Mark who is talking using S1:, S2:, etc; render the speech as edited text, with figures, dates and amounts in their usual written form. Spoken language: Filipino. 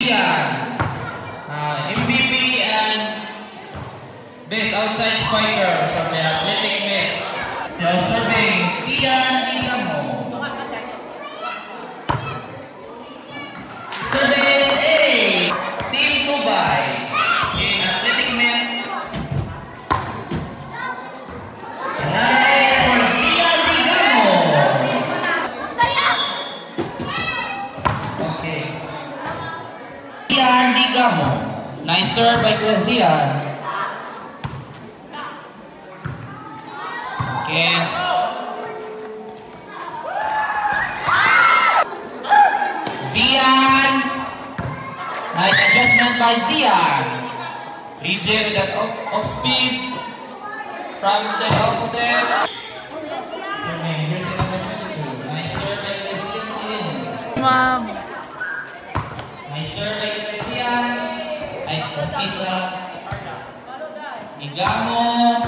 S1: Sian, MVP and best outside striker from the athletic met. Still serving Sian Dinamo. Service A, Team Dubai in athletic met. Another A for Sian Dinamo. Okay. Sian Dinamo. Nice serve by Sian. Okay. Zian. Nice adjustment by Zian. DJ with that off speed from the opposite. Here's number 22. Nice serve by Zian.
S2: Ma'am.
S1: Nice serve by Zian. Ay, Pasquita. Igamo.